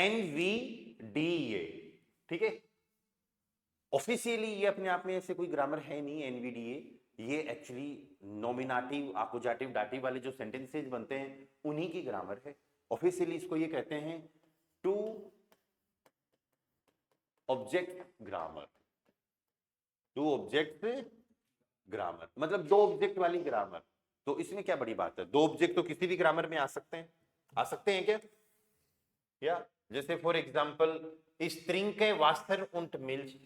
NVDA, ठीक है। Officially ये अपने आप में ऐसे कोई ग्रामर है नहीं NVDA, ये एक्चुअली नॉमिनेटिव, आकुजाटिव, डाटिव वाले जो सेंटेंसेज बनते हैं उन्हीं की ग्रामर है। ऑफिशियली इसको ये कहते हैं two object grammar, two object grammar, मतलब दो ऑब्जेक्ट वाली ग्रामर। तो इसमें क्या बड़ी बात है, दो ऑब्जेक्ट तो किसी भी ग्रामर में आ सकते हैं, आ सकते हैं क्या? या जैसे फॉर एग्जांपल स्त्रींके वास्तर उंट मिल्क,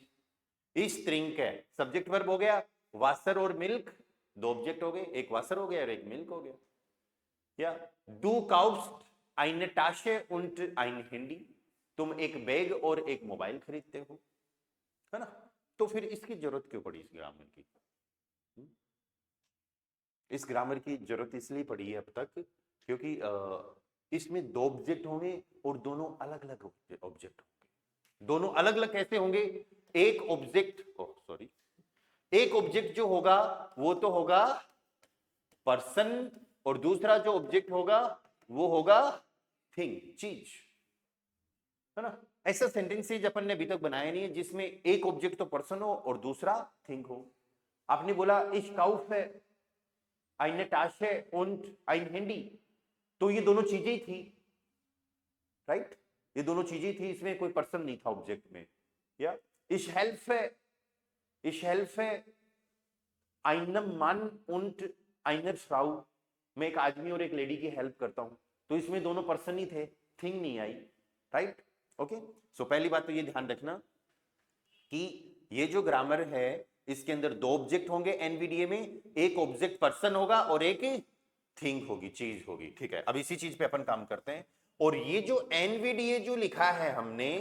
स्त्रींके सब्जेक्ट वर्ब हो गया, वास्तर और मिल्क दो ऑब्जेक्ट हो गए, एक वास्तर हो गया और एक मिल्क हो गया। या do काउस्ट eine Tasche und ein Handy, तुम एक बैग और एक मोबाइल खरीदते हो, है ना। तो फिर इसकी जरूरत क्यों पड़ी इस ग्रामर की? इस ग्रामर की जरूरत इसलिए पड़ी है अब तक क्योंकि इसमें दो ऑब्जेक्ट होंगे और दोनों अलग अलग ऑब्जेक्ट होंगे। दोनों अलग अलग कैसे होंगे? एक ऑब्जेक्ट, सॉरी, एक ऑब्जेक्ट जो होगा वो तो होगा पर्सन, और दूसरा जो ऑब्जेक्ट होगा वो होगा थिंग, चीज, है ना। ऐसा सेंटेंसेज अपन ने अभी तक बनाया नहीं है जिसमें एक ऑब्जेक्ट तो पर्सन हो और दूसरा थिंग हो। आपने बोला ich kaufe eine Tasche und ein Handy, तो ये दोनों चीजें ही थी, राइट, ये दोनों चीजें थी, इसमें कोई पर्सन नहीं था ऑब्जेक्ट में। या ich helfe einem Mann und einer Frau, मैं एक आदमी और एक लेडी की हेल्प करता हूं, तो इसमें दोनों पर्सन ही थे, थिंग नहीं आई, राइट। ओके, सो पहली बात तो ये ध्यान रखना कि ये जो ग्रामर है इसके अंदर दो ऑब्जेक्ट होंगे एनवीडीए में, एक ऑब्जेक्ट पर्सन होगा और एक थिंग होगी, चीज होगी, ठीक है। अब इसी चीज पे अपन काम करते हैं। और ये जो एनवीडीए जो लिखा है हमने,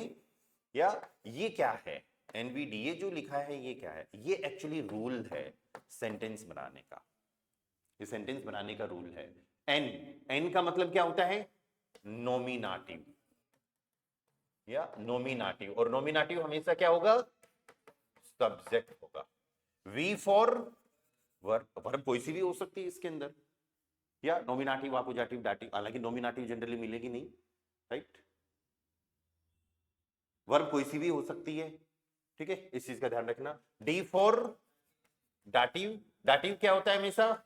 या ये क्या है, एनवीडीए जो लिखा है ये क्या है? ये एक्चुअली रूल है सेंटेंस बनाने का, ये सेंटेंस बनाने का रूल है। एन, एन का मतलब क्या होता है? नॉमिनेटिव, या नॉमिनेटिव, और नॉमिनेटिव हमेशा क्या होगा? सब्जेक्ट होगा। वी फॉर वर्ब, वर्ब कोई सी भी हो सकती है इसके अंदर, या नॉमिनेटिव, आकुजाटिव, डाटिव, हालांकि नॉमिनेटिव जनरली मिलेगी नहीं, राइट। वर्ब कोई सी भी हो सकती है, ठीक है, इस चीज का ध्यान रखना। डी फॉर डाटिव, डाटिव क्या होता है? हमेशा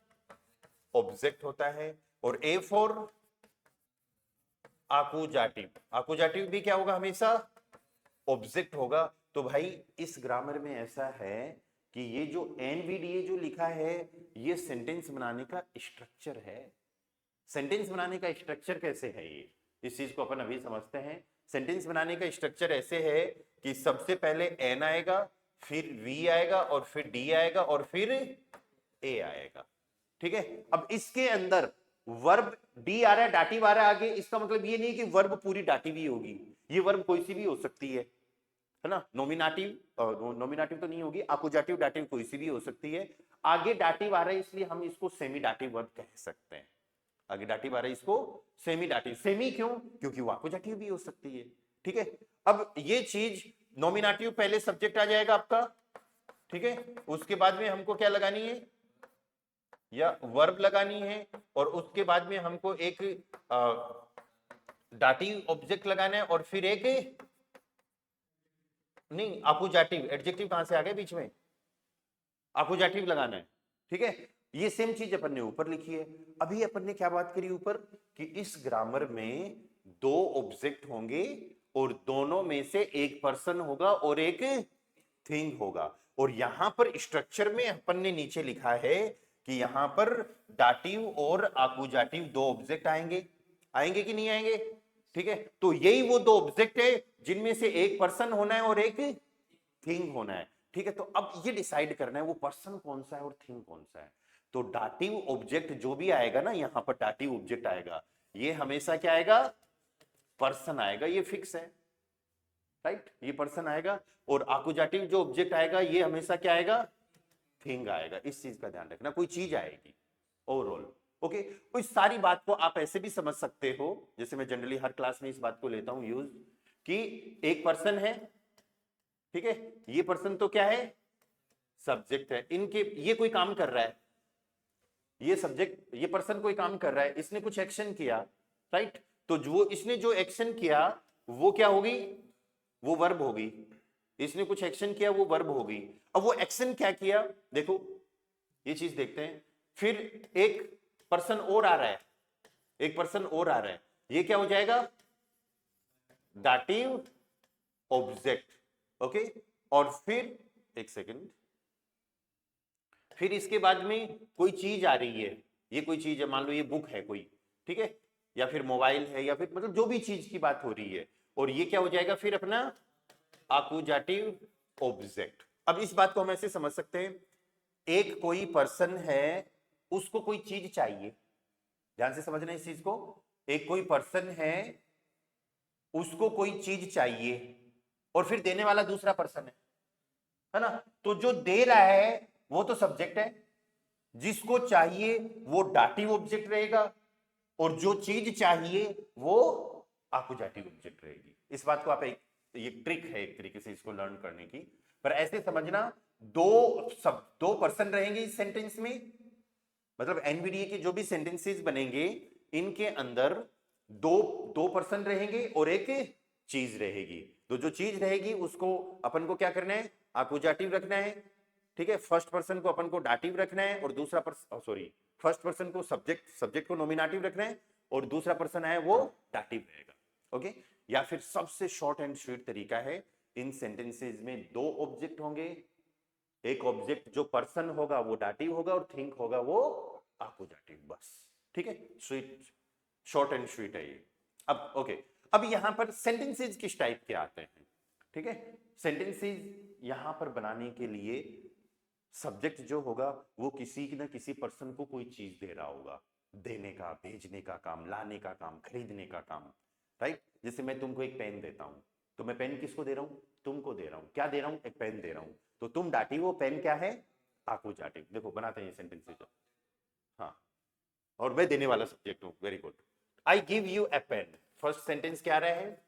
ऑब्जेक्ट होता है। और ए फॉर आकुजाटिव, आकुजाटिव भी क्या होगा? हमेशा ऑब्जेक्ट होगा। तो भाई इस ग्रामर में ऐसा है कि ये जो एनवीडीए जो लिखा है ये सेंटेंस बनाने का स्ट्रक्चर है। सेंटेंस बनाने का स्ट्रक्चर कैसे है ये, इस चीज को अपन अभी समझते हैं। सेंटेंस बनाने का स्ट्रक्चर ऐसे है कि सबसे पहले एन आएगा, फिर वी आएगा, और फिर डी आएगा, और फिर ए आएगा, ठीक है। अब इसके अंदर वर्ब डी आ रहा है, डाटिव आ रहा है आगे, इसका मतलब ये नहीं कि वर्ब पूरी डाटिव ही होगी, ये वर्ब कोई सी भी हो सकती है ना। नॉमिनेटिव, नॉमिनेटिव तो नहीं होगी, आकुजाटिव, डाटिव कोई सी भी हो सकती है। आगे डाटिव आ रहा है इसलिए हम इसको सेमी डाटिव वर्ब कह सकते हैं। आगे डाटिव आ रहा है इसको सेमी डाटिव, सेमी क्यों? क्योंकि वो आकुजाटिव भी हो सकती है, ठीक है। अब ये चीज नॉमिनेटिव पहले सब्जेक्ट आ जाएगा आपका, ठीक है, उसके बाद में हमको क्या लगानी है? या वर्ब लगानी है, और उसके बाद में हमको एक डाटिव ऑब्जेक्ट लगाना है, और फिर एक नहीं, आकुजाटिव, एडजेक्टिव कहां से आ गए बीच में? आकुजाटिव लगाना है, ठीक है। ये सेम चीज अपन ने ऊपर लिखी है। अभी अपन ने क्या बात करी ऊपर कि इस ग्रामर में दो ऑब्जेक्ट होंगे और दोनों में से एक पर्सन होगा और एक थिंग होगा। और यहां पर स्ट्रक्चर में अपन ने नीचे लिखा है कि यहां पर डाटिव और आकुजाटिव दो ऑब्जेक्ट आएंगे, आएंगे कि नहीं आएंगे? ठीक है, तो यही वो दो ऑब्जेक्ट है जिनमें से एक पर्सन होना है और एक थिंग होना है, ठीक है। तो अब ये डिसाइड करना है वो पर्सन कौन सा है और थिंग कौन सा है। तो डाटिव ऑब्जेक्ट जो भी आएगा ना, यहां पर डाटिव ऑब्जेक्ट आएगा, ये हमेशा क्या आएगा? पर्सन आएगा, ये फिक्स है, राइट, ये पर्सन आएगा। और आकुजाटिव जो ऑब्जेक्ट आएगा ये हमेशा क्या आएगा? थिंग आएगा। इस चीज का ध्यान रखना, कोई चीज आएगी ओवरऑल, ओके। तो इस सारी बात को आप ऐसे भी समझ सकते हो, जैसे मैं जनरली हर क्लास में इस बात को लेता हूं यूज, कि एक पर्सन है, ठीक है, ये पर्सन तो क्या है? सब्जेक्ट है। इनके ये कोई काम कर रहा है, ये सब्जेक्ट, ये पर्सन कोई काम कर रहा है, इसने कुछ एक्शन किया, राइट। तो जो इसने जो एक्शन किया वो क्या होगी, वो वर्ब होगी। इसने कुछ एक्शन किया, वो वर्ब होगी। अब वो एक्शन क्या किया, देखो ये चीज देखते हैं। फिर एक पर्सन और आ रहा है, एक पर्सन और आ रहा है, ये क्या हो जाएगा, दाटिव ऑब्जेक्ट। ओके, और फिर एक सेकंड, फिर इसके बाद में कोई चीज आ रही है, ये कोई चीज है, मान लो ये बुक है कोई, ठीक है, या फिर मोबाइल है, या फिर मतलब जो भी चीज की बात हो रही है, और ये क्या हो जाएगा फिर अपना आकुजाटिव ऑब्जेक्ट। अब इस बात को हम ऐसे समझ सकते हैं, एक कोई पर्सन है, उसको कोई चीज चाहिए, ध्यान से समझना इस चीज को, एक कोई पर्सन है, उसको कोई चीज चाहिए, और फिर देने वाला दूसरा पर्सन है ना। तो जो दे रहा है वो तो सब्जेक्ट है, जिसको चाहिए वो डाटिव ऑब्जेक्ट रहेगा, और जो चीज चाहिए वो आकुजाटिव ऑब्जेक्ट रहेगी। इस बात को आप ये ट्रिक है एक तरीके से इसको लर्न करने की, पर ऐसे समझना, दो पर्सन रहेंगे इस सेंटेंस में, मतलब एनवीडीए के जो भी सेंटेंसेस बनेंगे इनके अंदर दो पर्सन रहेंगे और एक चीज रहेगी। तो जो चीज रहेगी उसको अपन को क्या करना है, आकुजाटिव रखना है, ठीक है। फर्स्ट पर्सन को अपन को डाटिव रखना है, और दूसरा पर्सन, सॉरी, फर्स्ट पर्सन को सब्जेक्ट को नॉमिनेटिव रखना है, और दूसरा पर्सन है वो डाटिव रहेगा। ओके, या फिर सबसे शॉर्ट एंड स्वीट तरीका है, इन सेंटेंसेस में दो ऑब्जेक्ट होंगे, एक ऑब्जेक्ट जो पर्सन होगा वो डाटिव होगा, और थिंग होगा वो आकुजाटिव, बस, ठीक है। स्वीट, शॉर्ट एंड स्वीट है ये। अब ओके, अब यहां पर सेंटेंसेस किस टाइप के आते हैं, ठीक है। सेंटेंसेस यहां पर बनाने के लिए सब्जेक्ट जो होगा वो किसी न किसी पर्सन को कोई चीज दे रहा होगा, देने का, भेजने का काम, लाने का काम, खरीदने का काम, राइट। जैसे मैं तुमको एक पेन देता हूं, तो मैं पेन किसको दे रहा हूं, तुमको दे रहा हूं। क्या दे रहा हूं, एक पेन दे रहा हूं, तो तुम डाटिव, वो पेन क्या है, आकुजाटिव। देखो बनाते हैं ये सेंटेंसेस, हाँ, और मैं देने वाला सब्जेक्ट हूं, very good. I give you a pen, first sentence क्या रहा है,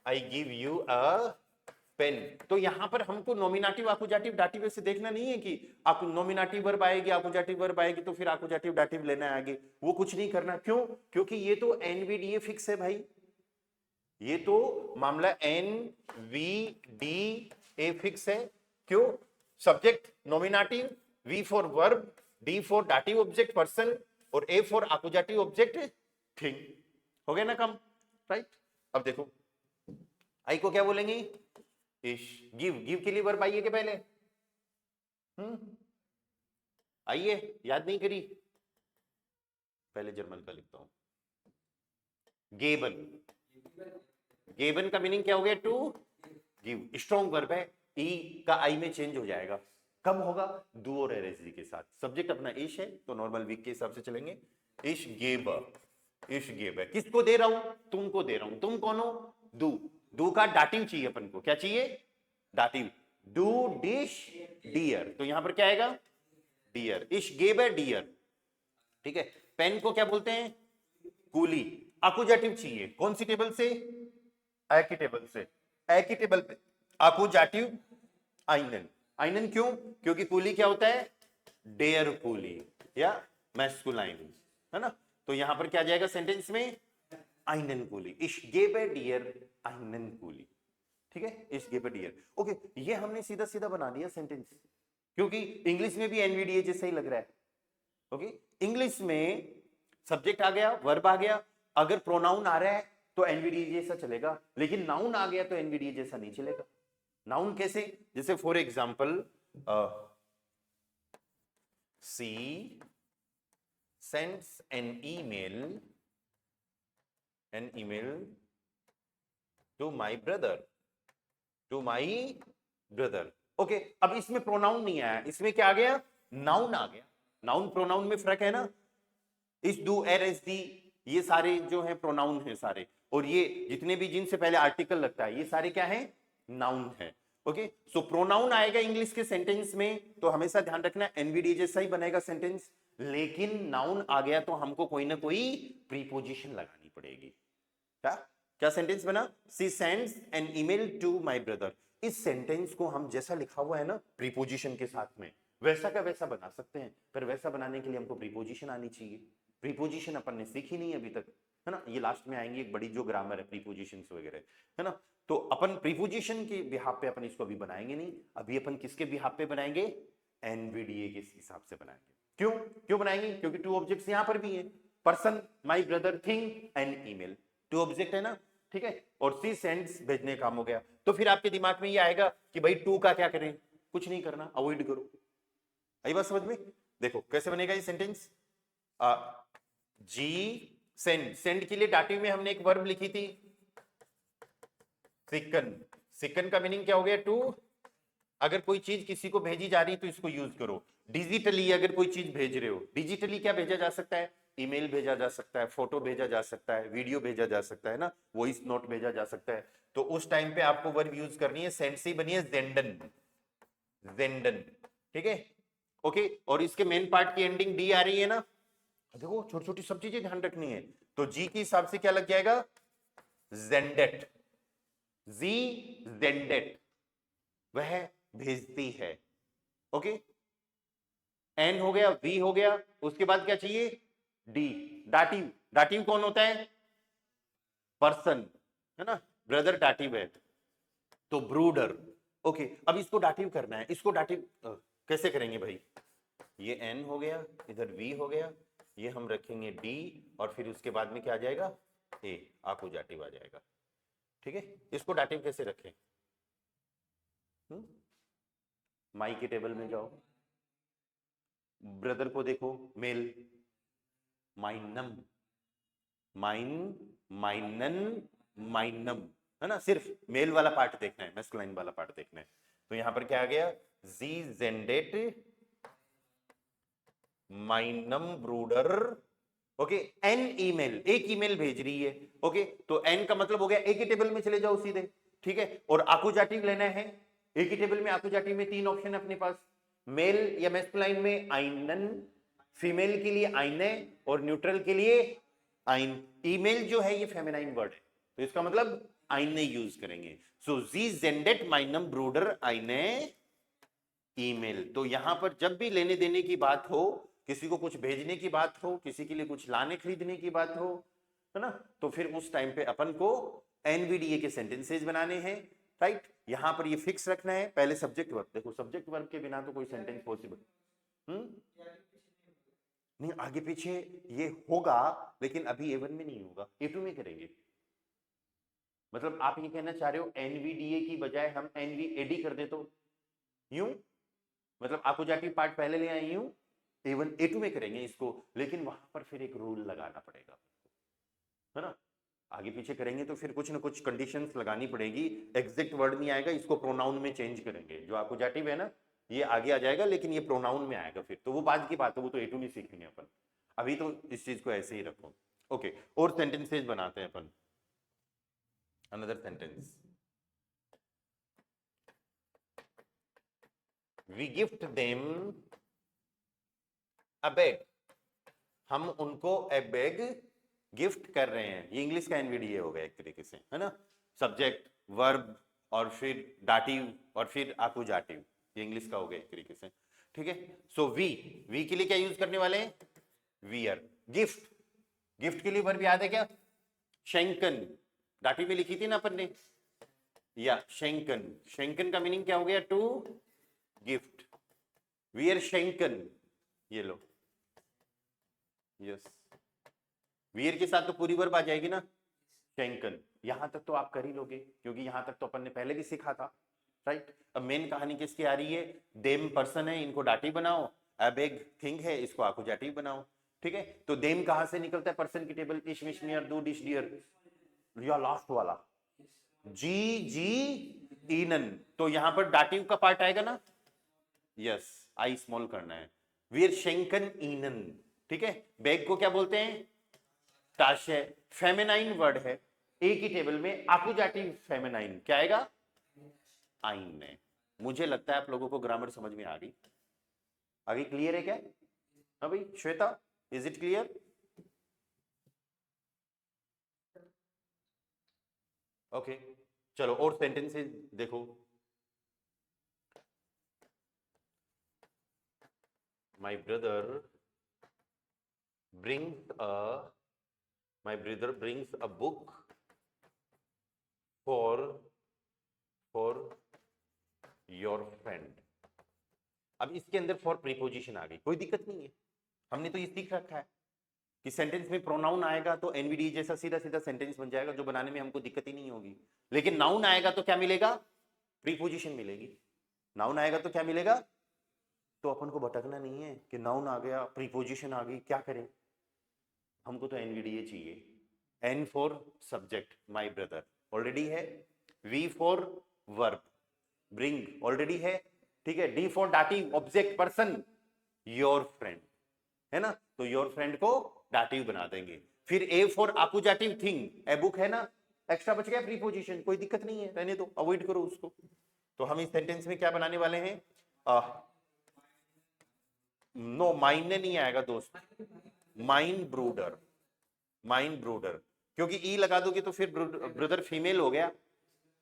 I give you a pen. तो यहां पर हमको नॉमिनेटिव, आकुजाटिव, डाटिव से देखना नहीं है कि नॉमिनेटिव वर्ब आएगी, आकुजाटिव वर्ब आएगी, तो फिर आकुजाटिव डाटिव लेना है आगे, वो कुछ नहीं करना। क्यों, क्योंकि ये तो एनवीडीए फिक्स है भाई, ये तो मामला एनवीडीए फिक्स है। क्यों, subject nominative, V for verb, D for dative object person, और A for accusative object thing. हो गया ना काम, राइट। अब देखो आई को क्या बोलेंगे, इश। गिव के लिए वर्ब आइए के पहले, आइए, याद नहीं करी, पहले जर्मन का लिखता हूं, गेबन। गेबन का मीनिंग क्या हो गया, टू गिव, स्ट्रॉन्ग वर्ब है, ई का आई में चेंज हो जाएगा, कब होगा, डू और एरेजी के साथ। सब्जेक्ट अपना इश है तो नॉर्मल वीक के हिसाब से चलेंगे, इश गेब, इश गेब है, किसको दे रहा हूं, तुमको दे रहा हूं, तुम कौन हो, डू, डू का डाटिव चाहिए अपन को, क्या चाहिए, डाटिव, डू डिश डियर, तो यहां पर क्या आएगा, डियर, इश गेब है डियर, ठीक है। पेन को क्या बोलते हैं, कूली, आकुजाटिव चाहिए, कौन सी टेबल से, एक ही टेबल से, एक ही टेबल पे आकुजाटिव आइनन। आइनन क्यों, क्योंकि कूली क्या होता है, डेयर कूली या मैस्कुलाइन, है ना। तो यहां पर क्या जाएगा सेंटेंस में, आइनन कूली, इश गेबे डियर आइनन कूली, ठीक है, इश गेबे डियर। ओके, ये हमने सीधा सीधा बना दिया सेंटेंस, क्योंकि इंग्लिश में भी एनवीडीए जैसा ही लग रहा है। ओके, इंग्लिश में सब्जेक्ट आ गया, वर्ब आ गया, अगर प्रोनाउन आ रहा है तो एनवीडीए जैसा चलेगा, लेकिन नाउन आ गया तो एनवीडीए जैसा नहीं चलेगा। नाउन कैसे, जैसे for example, she sends an email to my brother, okay. अब इसमें प्रोनाउन नहीं आया, इसमें क्या आ गया, नाउन आ गया। नाउन प्रोनाउन में फर्क है ना, इस, डू, एर, एस, दी, ये सारे जो है प्रोनाउन है सारे, और ये जितने भी जिनसे पहले आर्टिकल लगता है ये सारे क्या है, नाउन है। ओके, सो प्रोनाउन आएगा इंग्लिश के सेंटेंस में तो हमेशा ध्यान रखना एनवीडी जैसा ही बनेगा सेंटेंस, लेकिन नाउन आ गया तो हमको कोई ना कोई प्रीपोजिशन लगानी पड़ेगी। क्या क्या सेंटेंस बना, she sends an email to my brother. इस सेंटेंस को हम जैसा लिखा हुआ है ना प्रीपोजिशन के साथ में, वैसा का वैसा बना सकते हैं, पर वैसा बनाने के लिए हमको प्रीपोजिशन आनी चाहिए। प्रीपोजिशन अपन ने सीखी नहीं अभी तक, है ना, ये लास्ट में आएंगे, एक बड़ी जो ग्रामर है प्रीपोजिशंस वगैरह, है ना। तो अपन प्रीपोजिशन के बिहाफ पे अपन इसको अभी बनाएंगे नहीं, अभी अपन किसके बिहाफ पे बनाएंगे, एनवीडीए के हिसाब से बनाएंगे। क्यों क्यों बनाएंगे, क्योंकि टू ऑब्जेक्ट्स यहां पर भी है, person, my brother, thing and email, two object है ना, ठीक है। और सी सेंड्स भेजने काम हो गया, तो फिर आपके दिमाग में ये आएगा कि भाई टू का क्या करें, कुछ नहीं करना, अवॉइड करो। आई बात समझ में? देखो कैसे बनेगा ये सेंटेंस, जी सेंड, सेंड के लिए डाटिव में हमने एक वर्ब लिखी थी सिकन, सिकन का मीनिंग क्या हो गया, टू। अगर कोई चीज किसी को भेजी जा रही है तो इसको यूज करो। डिजिटली अगर कोई चीज भेज रहे हो, डिजिटली क्या भेजा जा सकता है, ईमेल भेजा जा सकता है, फोटो भेजा जा सकता है, वीडियो भेजा जा सकता है ना, वॉइस नोट भेजा जा सकता है। तो उस टाइम पे आपको वर्ब यूज करनी है, सेंड से बनी है जेंडन, जेंडन, ठीक है, ओके। और इसके मेन पार्ट की एंडिंग डी आ रही है ना, देखो छोटी छोटी सब चीजें ध्यान रखनी है। तो जी के हिसाब से क्या लग जाएगा, जेंडेट, जी जेंडेट, वह भेजती है, ओके। एन हो गया, वी हो गया, उसके बाद क्या चाहिए, डी, डाटिव, डाटिव कौन होता है, पर्सन, है ना, ब्रदर डाटिव है, तो ब्रूडर, ओके। अब इसको डाटिव करना है, इसको डाटिव कैसे करेंगे भाई, ये एन हो गया, इधर वी हो गया, ये हम रखेंगे डी, और फिर उसके बाद में क्या आ जाएगा, ए, आकुजाटिव आ जाएगा, ठीक है। इसको डाटिव कैसे रखें, माई के टेबल में जाओ, ब्रदर को देखो, मेल, माइनम, माइन, माइनन, माइनम, है ना, सिर्फ मेल वाला पार्ट देखना है, मैस्कुलाइन वाला पार्ट देखना है। तो यहां पर क्या आ गया, जी जेंडेट माइनम ब्रूडर, ओके। एन ईमेल, एक ईमेल भेज रही है, ओके। तो एन का मतलब हो गया एक ही टेबल में चले जाओ सीधे, ठीक है। और आकुजाटिव लेना है, एक ही टेबल में आकुजाटिव में तीन ऑप्शन है अपने पास, मेल या मैस्कुलाइन में आइनन, फीमेल के लिए आइने, और न्यूट्रल के लिए आइन। ईमेल जो है ये फेमिनाइन वर्ड है, तो इसका मतलब आइने यूज करेंगे। सो जी जेंडेट माइनम ब्रूडर आइने ईमेल। तो यहां पर जब भी लेने देने की बात हो, किसी को कुछ भेजने की बात हो, किसी के लिए कुछ लाने खरीदने की बात हो, है ना, तो फिर उस टाइम पे अपन को एनवीडीए के सेंटेंसेस बनाने हैं, राइट। यहां पर ये फिक्स रखना है, पहले सब्जेक्ट वर्ब, देखो सब्जेक्ट वर्ब के बिना तो कोई सेंटेंस पॉसिबल नहीं, आगे पीछे ये होगा, लेकिन अभी A1 में नहीं होगा, A2 में करेंगे। मतलब आप ये कहना चाह रहे हो एनवीडीए की बजाय हम एनवीएडी कर दे तो यूं, मतलब आकुजाटिव पार्ट पहले ले आए यूं, A1 A2 में करेंगे इसको, लेकिन वहां पर फिर एक रूल लगाना पड़ेगा, है ना। आगे पीछे करेंगे तो फिर कुछ ना कुछ कंडीशंस लगानी पड़ेगी, एग्जैक्ट वर्ड नहीं आएगा, इसको प्रोनाउन में चेंज करेंगे, जो आकुजाटिव है ना ये आगे आ जाएगा, लेकिन ये प्रोनाउन में आएगा, फिर तो वो बाद की बात है, वो तो A2 में सीखेंगे अपन, अभी तो इस चीज को ऐसे ही रखो, ओके। और सेंटेंसेस बनाते हैं अपन, another sentence, we gift them a bag, हम उनको ए बैग गिफ्ट कर रहे हैं, ये इंग्लिश का एनवीडीए हो गया एक तरीके से, है ना, सब्जेक्ट वर्ब और फिर डाटिव और फिर आकुजाटिव, ये इंग्लिश का हो गया एक तरीके से, ठीक है। सो वी, वी के लिए क्या यूज करने वाले हैं, वियर, गिफ्ट, गिफ्ट के लिए वर्ब याद है क्या, शेंकन, डाटिव में लिखी थी ना अपन ने, या शेंकन, शेंकन का मीनिंग क्या हो गया, टू गिफ्ट, वियर शेंकन, ये लो, यस, वियर के साथ तो पूरी वर्ब आ जाएगी ना, शेंकन। यहां तक तो आप कर ही लोगे, क्योंकि यहां तक तो अपन ने पहले भी सीखा था, राइट। अब मेन कहानी किसकी आ रही है, देम पर्सन है, इनको डाटिव बनाओ, अब एक थिंग है, इसको आकुजाटिव बनाओ, ठीक है। तो देम कहां से निकलता है, पर्सन की टेबल, इश मिश नियर दू डिश डियर, या लास्ट वाला जी जी ईनन, तो यहां पर डाटिव का पार्ट आएगा ना, यस, आई स्मॉल करना है, वीर शेंकन ईनन, ठीक है। बैग को क्या बोलते हैं, टाशे, फेमिनाइन वर्ड है, एक ही टेबल में आकुजाटिव फेमिनाइन क्या आएगा, आइन ने। मुझे लगता है आप लोगों को ग्रामर समझ में आ गई, आगे क्लियर है क्या, हाँ भाई Shweta, is it clear, okay. चलो और सेंटेंसेस देखो, my brother brings a my brother brings a book for your friend. अब इसके अंदर फॉर प्रीपोजिशन आ गई, कोई दिक्कत नहीं है, हमने तो ये सीख रखा है कि सेंटेंस में प्रोनाउन आएगा तो एनवीडी जैसा सीधा सीधा सेंटेंस बन जाएगा, जो बनाने में हमको दिक्कत ही नहीं होगी। लेकिन नाउन आएगा तो क्या मिलेगा? प्रीपोजिशन मिलेगी। नाउन आएगा तो क्या मिलेगा? तो अपन को भटकना नहीं है कि नाउन आ गया, प्रीपोजिशन आ गई, क्या करें? हमको तो एनवीडीए चाहिए। N for subject my brother already है, V for verb bring already है, ठीक है, D for dative object person your friend, है ना, तो योर फ्रेंड को डाटिव बना देंगे। फिर ए फॉर आकुजाटिव थिंग, ए बुक है ना, एक्स्ट्रा बच गया प्रीपोजिशन, कोई दिक्कत नहीं है, रहने दो, अवॉइड करो उसको। तो हम इस सेंटेंस में क्या बनाने वाले हैं? नो माइन ने नहीं आएगा दोस्त, माइन ब्रूडर, माइन ब्रूडर, क्योंकि ई लगा दोगे तो फिर ब्रदर फीमेल हो गया,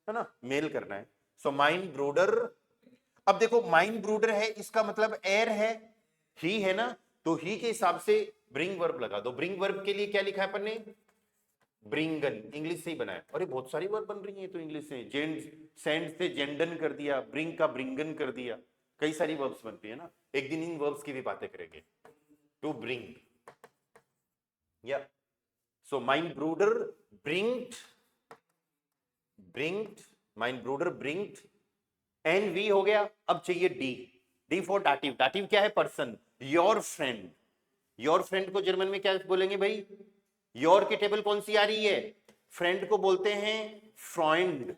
है ना, मेल करना है। सो माइन ब्रूडर, अब देखो माइन ब्रूडर है, इसका मतलब एर है, ही है ना, तो ही के हिसाब से ब्रिंग वर्ब लगा दो। ब्रिंग वर्ब के लिए क्या लिखा है अपन ने? ब्रिंगन, इंग्लिश से ही बनाया। अरे बहुत सारी वर्ब बन रही है तो इंग्लिश से, सेंड से जेंडन कर दिया, ब्रिंग का ब्रिंगन कर दिया, कई सारी वर्ब्स बनती है ना, एक दिन इन वर्ब्स की भी बातें करेंगे। टू ब्रिंग, या सो माइन ब्रूडर ब्रिंग्ड, माइन ब्रूडर ब्रिंग्ड, एन वी हो गया। अब चाहिए D, D for dative, dative क्या है? Person, your friend, your friend को जर्मन में क्या बोलेंगे भाई? योर की टेबल कौन सी आ रही है? फ्रेंड को बोलते हैं फ्रॉइंड,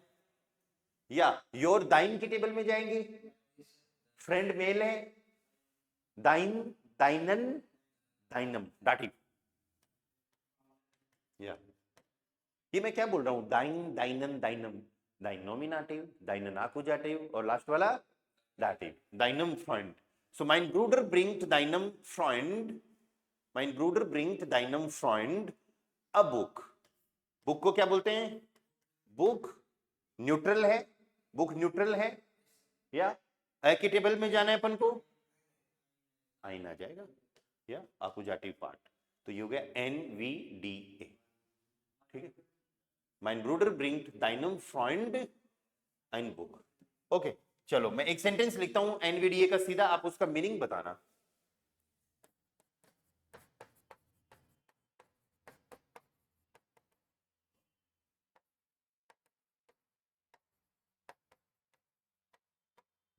या योर दाइन की टेबल में जाएंगे, फ्रेंड मेल है, दाइन दाइनन दाइनम डाटिव, या ये मैं क्या बोल रहा हूं? दाइन दाइनन दाइनम, दाइन नॉमिनेटिव, दाइनन आकुजाटिव, और लास्ट वाला डाटिव, दाइनम फ्रॉइंड। सो माइन ब्रूडर ब्रिंग्ट दाइनम फ्रॉइंड, माइन ब्रूडर ब्रिंग्ट दाइनम फ्रॉइंड अ बुक। बुक को क्या बोलते हैं? बुक न्यूट्रल है, बुक न्यूट्रल है, या ए की टेबल में जाना है अपन को, आइन आ जाएगा, या आकुजाटिव पार्ट, तो ये हो गया NVDA, ठीक है। माइन ब्रूडर ब्रिंग्ट दाइनम फ्रॉइंड ein बुक। ओके, चलो मैं एक सेंटेंस लिखता हूं NVDA का, सीधा आप उसका मीनिंग बताना।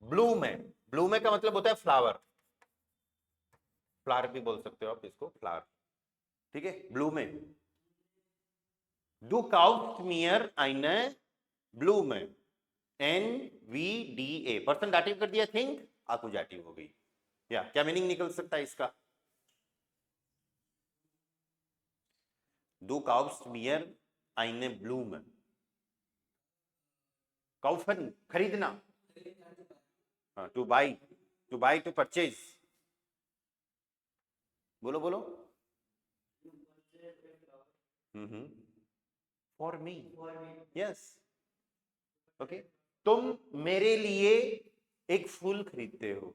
ब्लूम है, ब्लूम है का मतलब होता है फ्लावर, फ्लावर भी बोल सकते हो आप इसको, फ्लावर, ठीक है, ब्लूम है। Du kaufst mir eine Blume, NVDA, person dative कर दिया, थिंग आकुजाटिव हो गई, या क्या मीनिंग निकल सकता है इसका? Du kaufst mir eine Blume, kaufen खरीदना, two by, two by two purchase, बोलो बोलो। फॉर मी, यस, ओके, तुम मेरे लिए एक फूल खरीदते हो,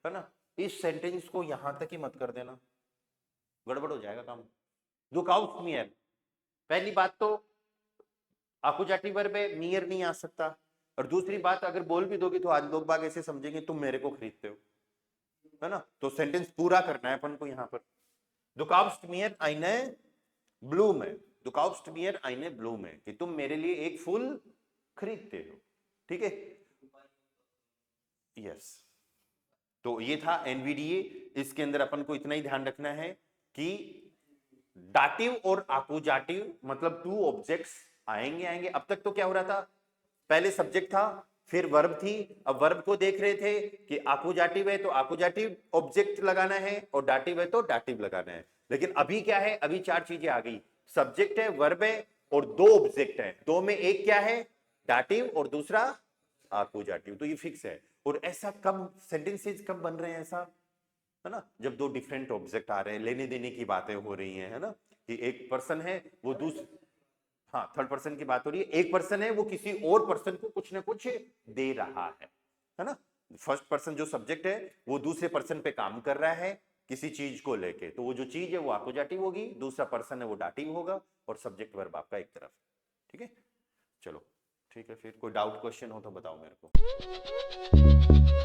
है ना। इस सेंटेंस को यहां तक ही मत कर देना, गड़बड़ हो जाएगा काम। Du kaufst mir, पहली बात तो आकुजाटिव वर्ब है, मियर नहीं आ सकता, और दूसरी बात अगर बोल भी दोगे तो आज लोग बाग ऐसे समझेंगे तुम मेरे को खरीदते हो, है ना, तो सेंटेंस पूरा करना है अपन को यहां पर। Du kaufst mir eine Blume, du kaufst mir eine Blume, कि तुम मेरे लिए एक फूल खरीदते हो, ठीक है, यस। तो ये था NVDA। इसके अंदर अपन को इतना ही ध्यान रखना है कि डाटिव और आकुजाटिव मतलब टू ऑब्जेक्ट्स आएंगे। अब तक तो क्या हो रहा था? पहले सब्जेक्ट था, फिर वर्ब थी, अब वर्ब को देख रहे थे कि आकुजाटिव है तो आकुजाटिव ऑब्जेक्ट लगाना है, और डाटिव है तो डाटिव लगाना है। लेकिन अभी क्या है? अभी चार चीजें आ गई, सब्जेक्ट है, वर्ब है, और दो ऑब्जेक्ट है। दो में एक क्या है? डाटिव, और दूसरा आकुजाटिव, तो ये फिक्स है। और ऐसा कब सेंटेंसेस कब बन रहे हैं ऐसा, है ना, जब दो डिफरेंट ऑब्जेक्ट आ रहे हैं, लेने देने की बातें हो रही हैं, है ना, कि एक पर्सन है वो दूसरे, हाँ, थर्ड पर्सन की बात हो रही है, एक पर्सन है वो किसी और पर्सन को कुछ ना कुछ दे रहा है ना। फर्स्ट पर्सन जो सब्जेक्ट है वो दूसरे पर्सन पे काम कर रहा है, किसी चीज को लेके, तो वो जो चीज है वो आकुजाटिव होगी, दूसरा पर्सन है वो डाटिव होगा, और सब्जेक्ट वर्ब आपका एक तरफ। ठीक है, चलो ठीक है, फिर कोई डाउट क्वेश्चन हो तो बताओ मेरे को।